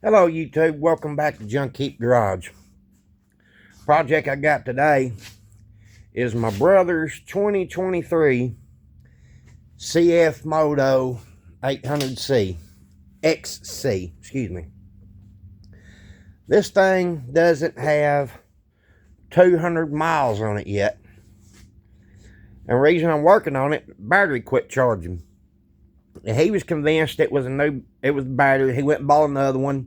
Hello YouTube, welcome back to Junk Heap Garage. Project I got today is my brother's 2023 CF Moto 800C XC, excuse me. This thing doesn't have 200 miles on it yet. And the reason I'm working on it, battery quit charging. And he was convinced it was battery. He went and bought another one.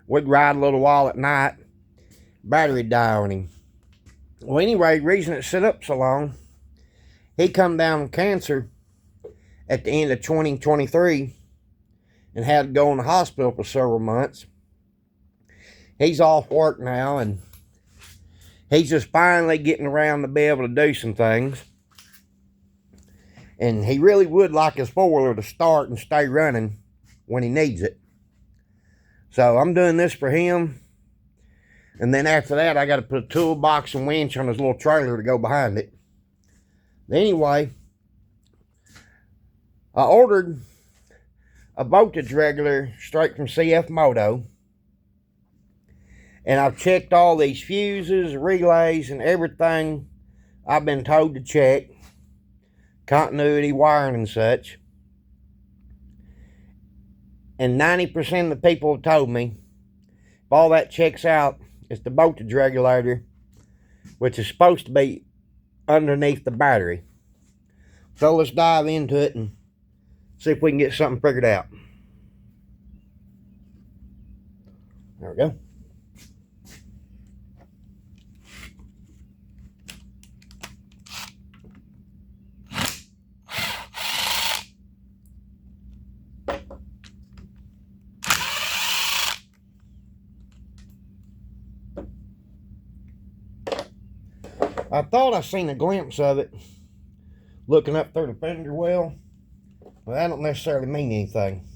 We'd ride a little while at night. Battery die on him. Well, anyway, the reason it set up so long, he come down with cancer at the end of 2023 and had to go in the hospital for several months. He's off work now, and he's just finally getting around to be able to do some things. And he really would like his four-wheeler to start and stay running when he needs it. So I'm doing this for him. And then after that, I got to put a toolbox and winch on his little trailer to go behind it. Anyway, I ordered a voltage regulator straight from CF Moto. And I've checked all these fuses, relays, and everything I've been told to check. Continuity, wiring, and such. And 90% of the people have told me, if all that checks out, it's the voltage regulator, which is supposed to be underneath the battery. So let's dive into it and see if we can get something figured out. There we go. I thought I seen a glimpse of it looking up through the fender well, but that don't necessarily mean anything.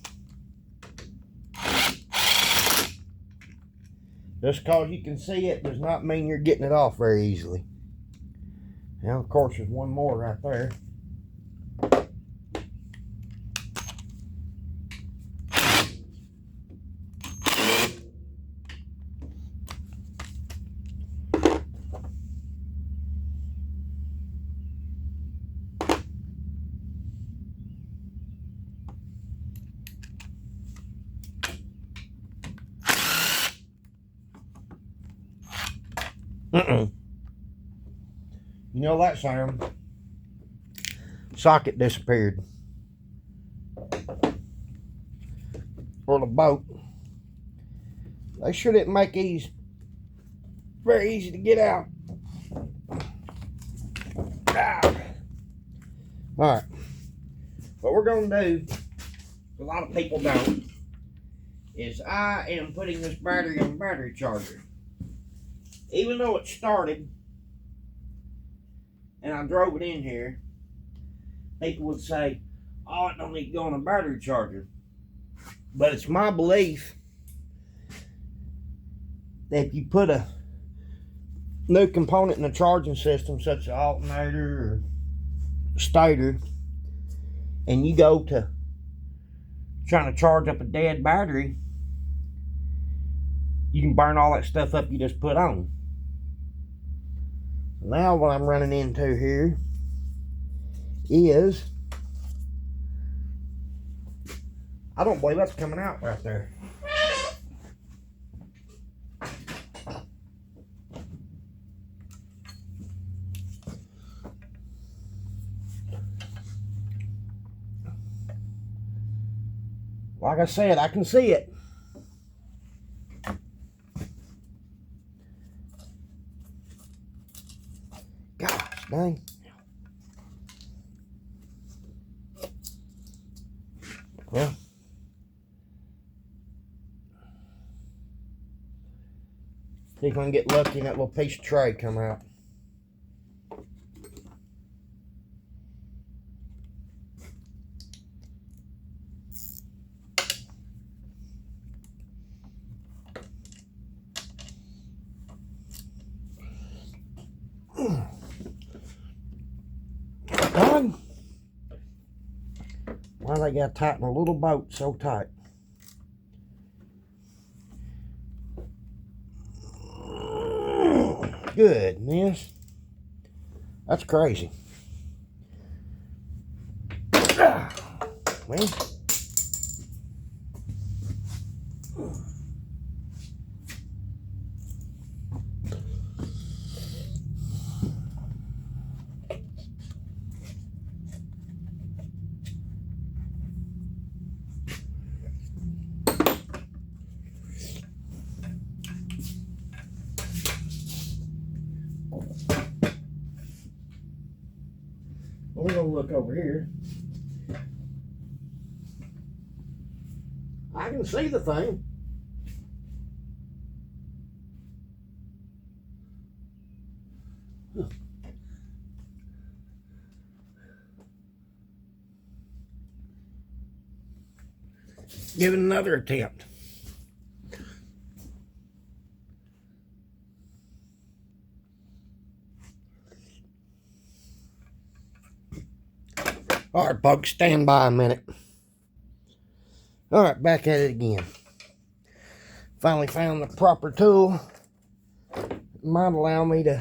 Just because you can see it does not mean you're getting it off very easily. Now, of course, there's one more right there. You know that sound? Socket disappeared. Or the bolt. They sure didn't make these very easy to get out. Alright. What we're going to do, a lot of people don't, is I am putting this battery on battery charger. Even though it started and I drove it in here, people would say, oh, it don't need to go on a battery charger. But it's my belief that if you put a new component in the charging system, such as an alternator or stator, and you go to trying to charge up a dead battery, you can burn all that stuff up you just put on. Now what I'm running into here is, I don't believe that's coming out right there. Like I said, I can see it. Gosh dang. Well, see if I can get lucky and that little piece of tray come out. Why they got to tighten a little bolt so tight? Goodness. That's crazy. Well, we're gonna look over here. I can see the thing. Give it another attempt. All right, folks, stand by a minute. All right, back at it again. Finally found the proper tool. It might allow me to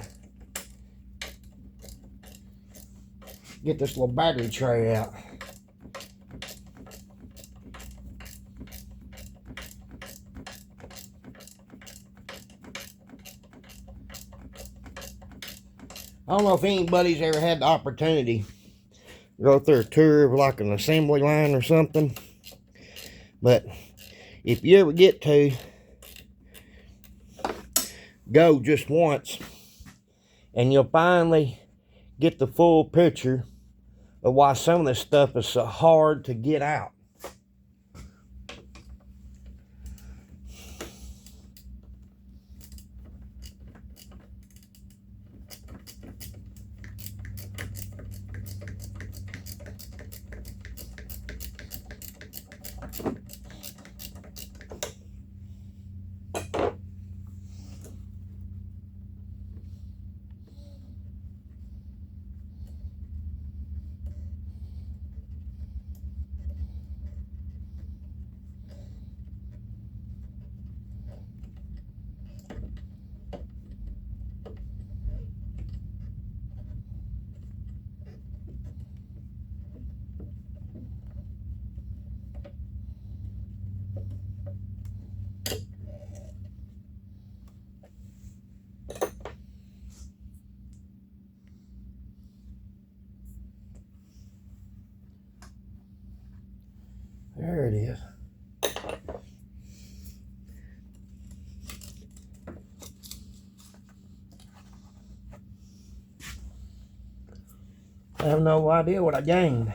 get this little battery tray out. I don't know if anybody's ever had the opportunity to go through a tour of like an assembly line or something, but if you ever get to go just once, and you'll finally get the full picture of why some of this stuff is so hard to get out. There it is. I have no idea what I gained.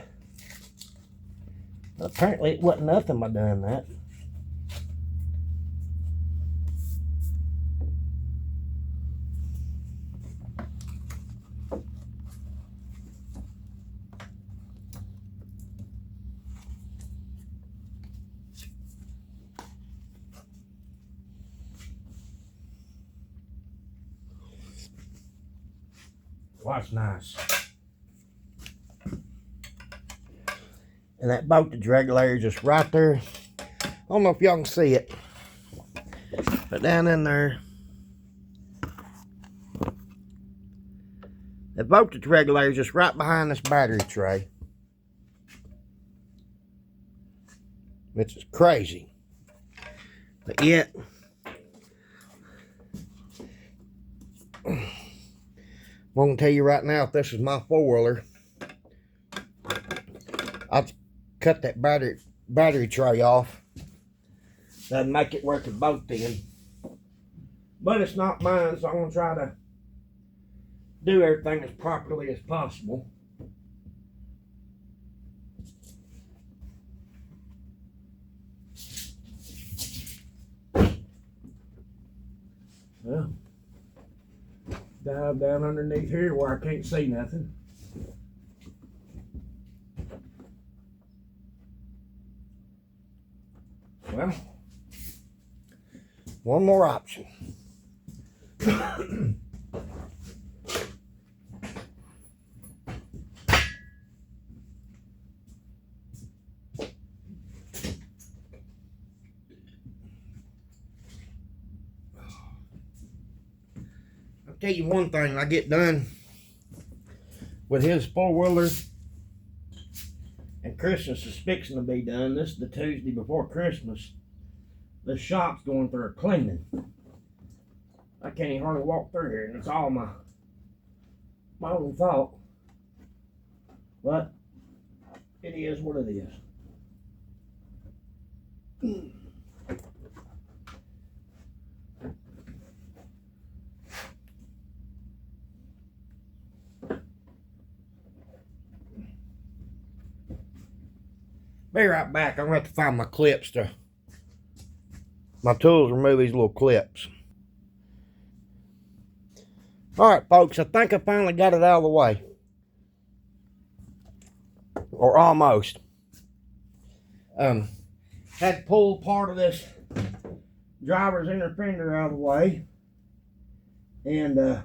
Apparently it wasn't nothing by doing that. Well, that's nice. And that voltage regulator just right there. I don't know if y'all can see it, but down in there, the voltage regulator is just right behind this battery tray. Which is crazy. But yet, I'm going to tell you right now, if this is my four-wheeler, I'd cut that battery tray off. That'd make it work at both ends. But it's not mine, so I'm going to try to do everything as properly as possible. Well, dive down underneath here where I can't see nothing. Well, one more option. tell you one thing, I get done with his four-wheeler and Christmas is fixing to be done. This is the Tuesday before Christmas. The shop's going through a cleaning. I can't even hardly walk through here, and it's all my own fault. But it is what it is. Be right back. I'm going to have to find my clips to, my tools remove these little clips. Alright folks, I think I finally got it out of the way. Or almost. Had to pull part of this driver's inner fender out of the way. And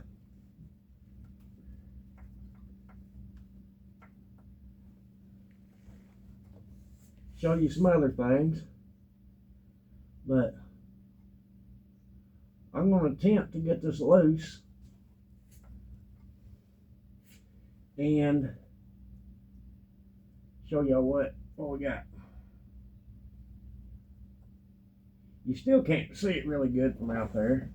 show you some other things, but I'm going to attempt to get this loose and show y'all what we got. You still can't see it really good from out there.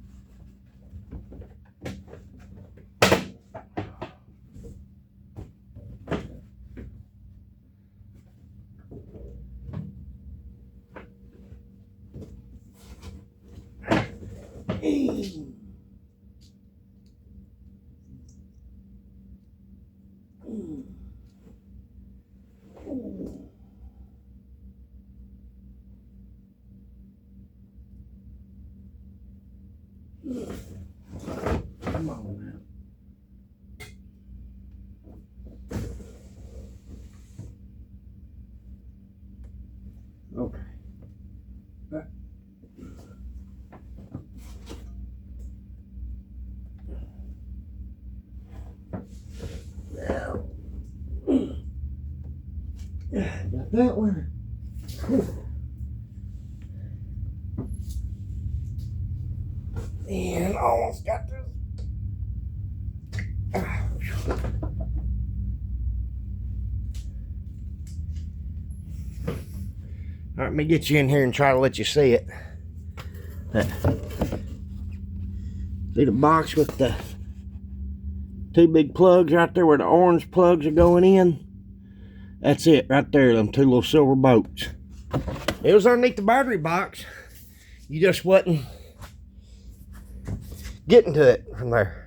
Come on now. Okay. Got that one. And almost got this. All right, let me get you in here and try to let you see it. See the box with the two big plugs right there where the orange plugs are going in? That's it right there, them two little silver bolts. It was underneath the battery box. You just wasn't getting to it from there.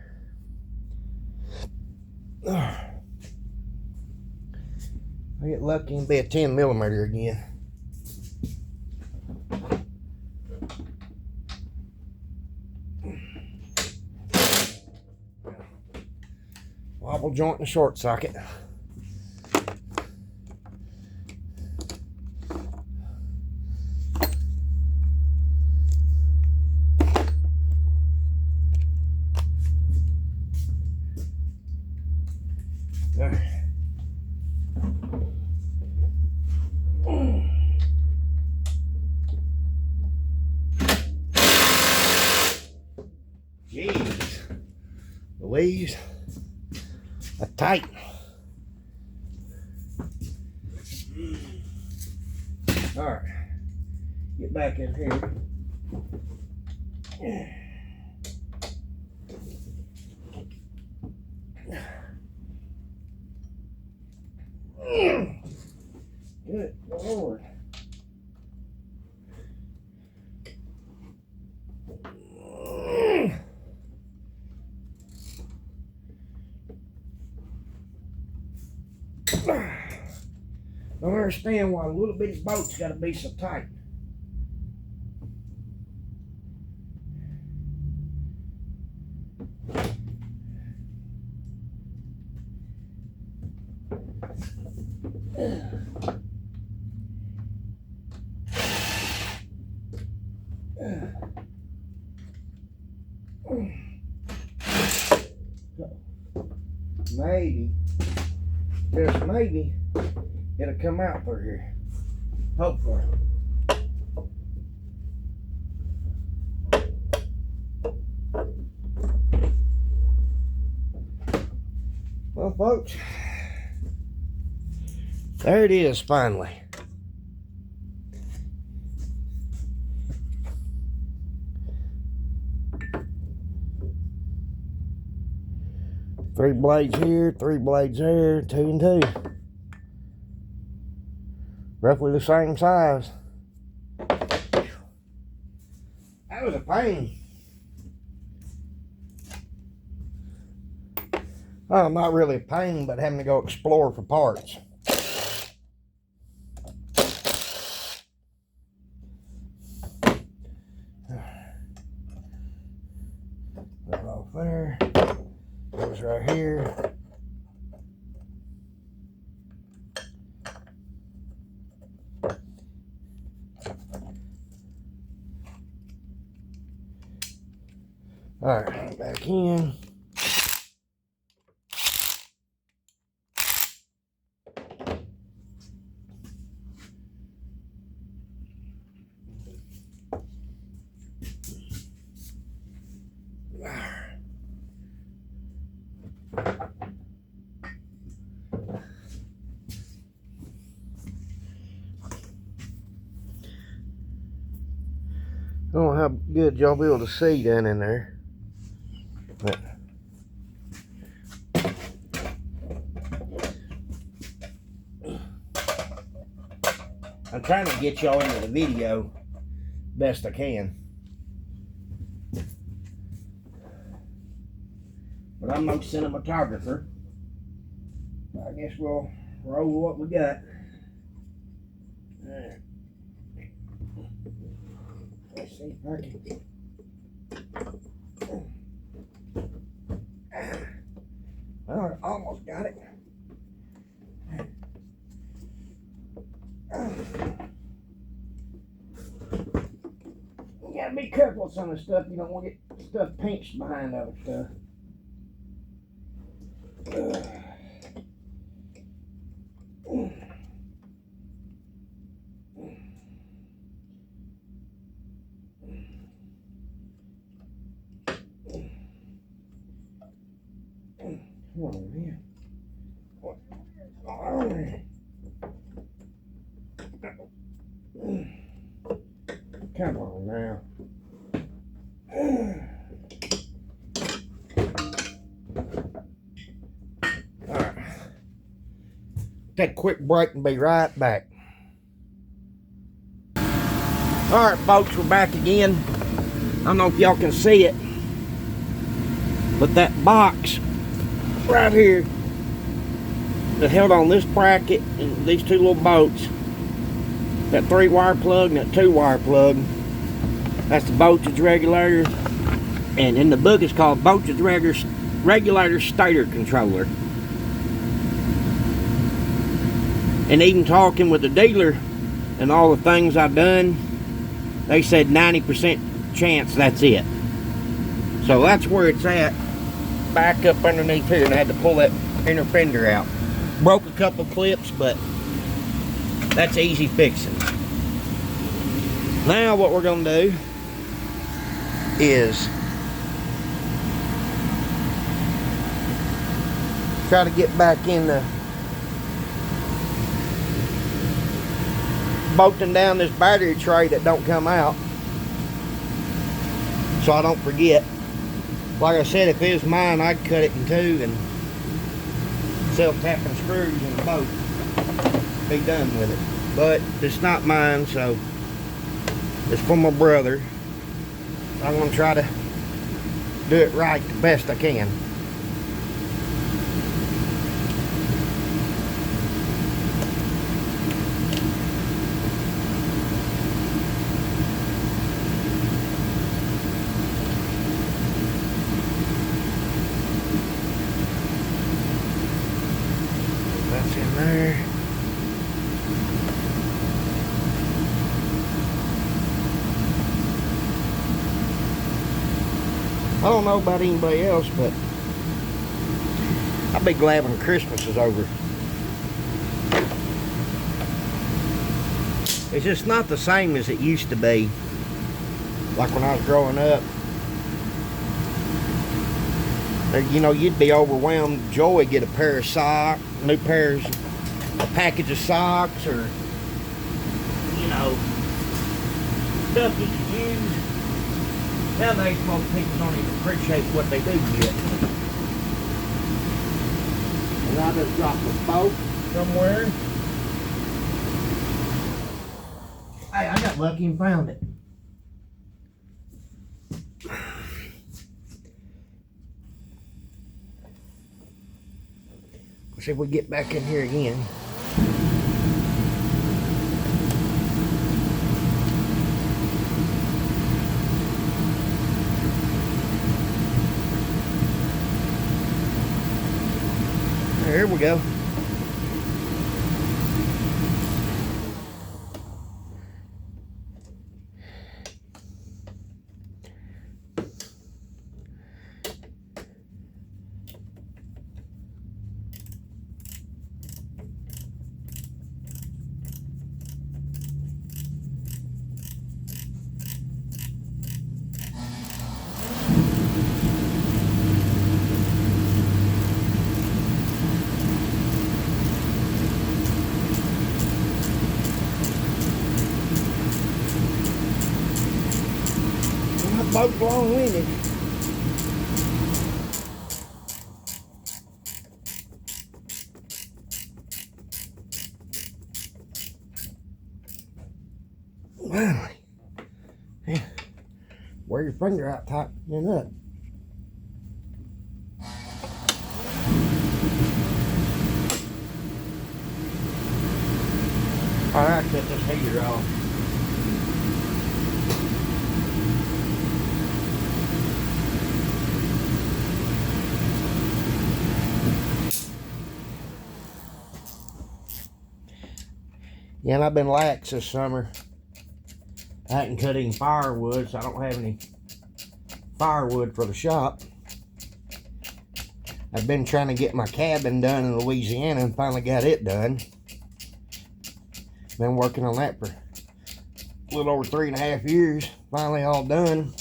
I get lucky and be a 10mm again. Wobble joint and a short socket. Jeez Louise, that's tight. All right, get back in here. Good Lord. Don't understand why a little bitty boat's got to be so tight. Maybe, just maybe, it'll come out through here. Hopefully. folks. There it is, finally. Three blades here, three blades there, 2 and 2. Roughly the same size. That was a pain. Oh, not really a pain, but having to go explore for parts. Right off there. Goes right here. All right, back in. I don't know how good y'all be able to see down in there. But I'm trying to get y'all into the video best I can. But I'm no cinematographer. I guess we'll roll with what we got. Alright. Let's see if I can. Well, I almost got it. You gotta be careful with some of the stuff. You don't want to get stuff pinched behind other stuff. Come on, man. Come on now. Alright. Take a quick break and be right back. Alright, folks, we're back again. I don't know if y'all can see it, but that box right here that held on this bracket and these two little bolts, that 3-wire plug and that 2-wire plug, that's the voltage regulator, and in the book it's called voltage regulator stator controller. And even talking with the dealer and all the things I've done, they said 90% chance that's it. So that's where it's at, back up underneath here, and I had to pull that inner fender out. Broke a couple clips, but that's easy fixing. Now what we're going to do is try to get back in the bolting down this battery tray that don't come out, so I don't forget. Like I said, if it was mine, I'd cut it in two and self-tapping screws in the boat. Be done with it. But it's not mine, so it's for my brother. I'm going to try to do it right the best I can. That's in there. I don't know about anybody else, but I'll be glad when Christmas is over. It's just not the same as it used to be, like when I was growing up. You know, you'd be overwhelmed with joy, get a pair of socks, a package of socks, or, you know, stuff you can use. Nowadays, most people don't even appreciate what they do get. And I just dropped a boat somewhere. Hey, I got lucky and found it. Let's see if we get back in here again. There we go. My boat's long-winded. Wow. Yeah. Wear your finger out tight and up. Alright, cut this heater off. Yeah, and I've been lax this summer. I hadn't cut any firewood, so I don't have any firewood for the shop. I've been trying to get my cabin done in Louisiana and finally got it done. Been working on that for a little over 3.5 years. Finally all done.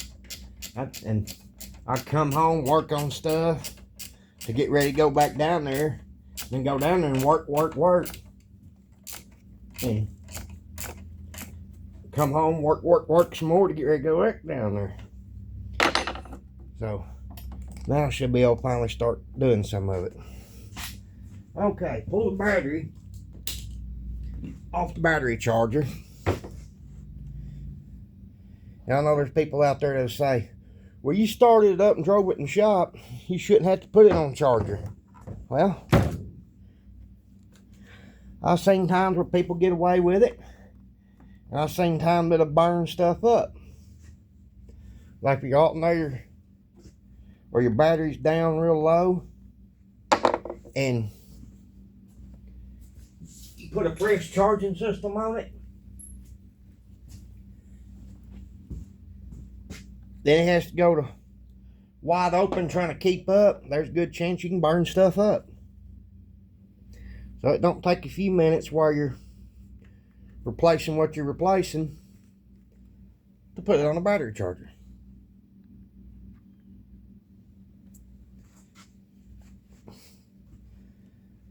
And I come home, work on stuff to get ready to go back down there. Then go down there and work. And come home, work some more to get ready to go back down there. So now I should be able to finally start doing some of it. Okay, pull the battery off the battery charger. Now I know there's people out there that say, well, you started it up and drove it in the shop, you shouldn't have to put it on charger. Well, I've seen times where people get away with it, and I've seen times that'll burn stuff up. Like if your alternator or your battery's down real low and you put a fresh charging system on it, then it has to go to wide open trying to keep up. There's a good chance you can burn stuff up. So it don't take a few minutes while you're replacing what you're replacing to put it on a battery charger.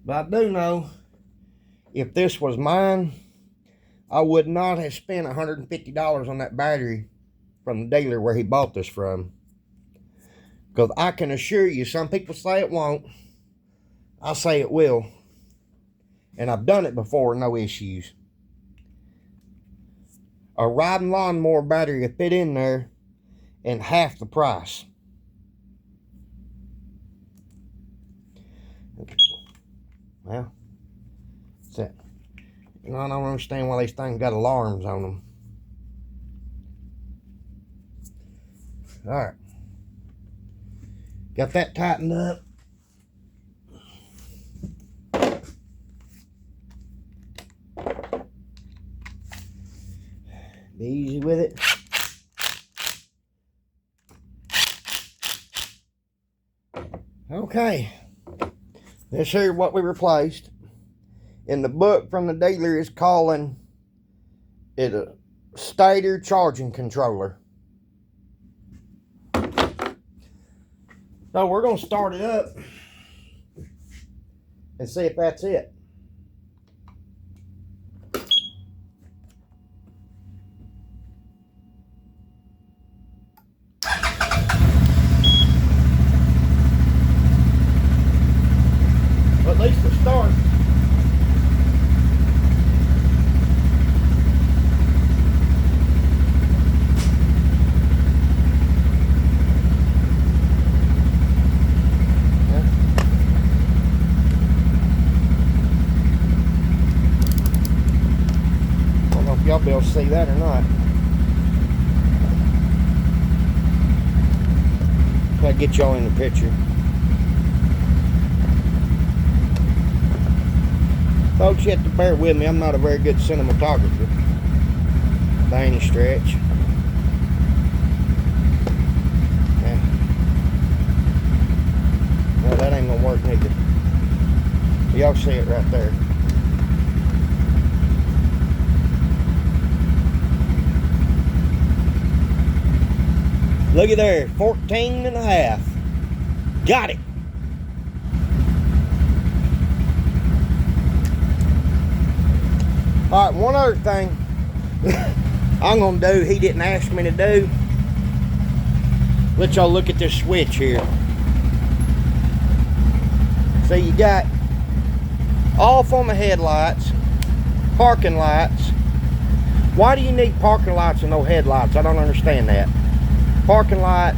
But I do know if this was mine, I would not have spent $150 on that battery from the dealer where he bought this from. Because I can assure you, some people say it won't. I say it will. And I've done it before, no issues. A riding lawnmower battery will fit in there in half the price. Well, that's it. You know, I don't understand why these things got alarms on them. Alright. Got that tightened up. Be easy with it. Okay. This here is what we replaced. In the book from the dealer is calling it a stator charging controller. So we're going to start it up and see if that's it. Well, at least the start. Y'all be able to see that or not. Try to get y'all in the picture. Folks, you have to bear with me. I'm not a very good cinematographer by any stretch. Yeah. Well, that ain't gonna work neither. Y'all see it right there. Look at there, 14 and a half. Got it. All right, one other thing I'm gonna do, he didn't ask me to do. Let y'all look at this switch here. So you got off on the headlights, parking lights. Why do you need parking lights and no headlights? I don't understand that. Parking light,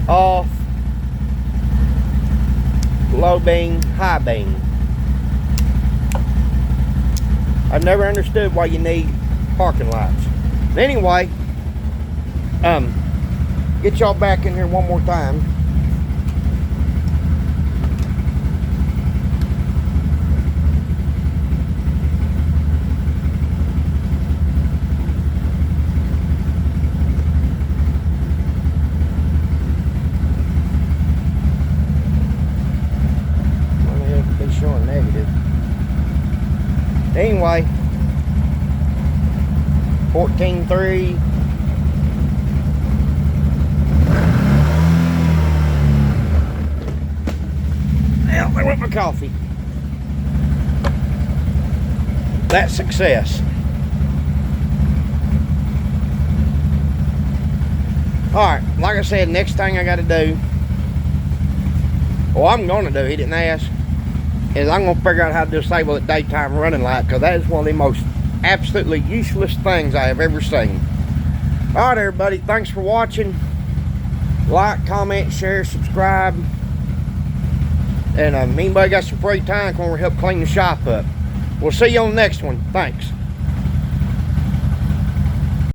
off, low beam, high beam. I've never understood why you need parking lights. Anyway, get y'all back in here one more time. Showing negative. Anyway, 14.3. Well, there went my coffee. That's success. Alright, like I said, next thing I got to do, well, I'm going to do, he didn't ask, is I'm going to figure out how to disable the daytime running light, because that is one of the most absolutely useless things I have ever seen. Alright everybody, thanks for watching. Like, comment, share, subscribe. And if anybody got some free time, come over and help clean the shop up. We'll see you on the next one. Thanks.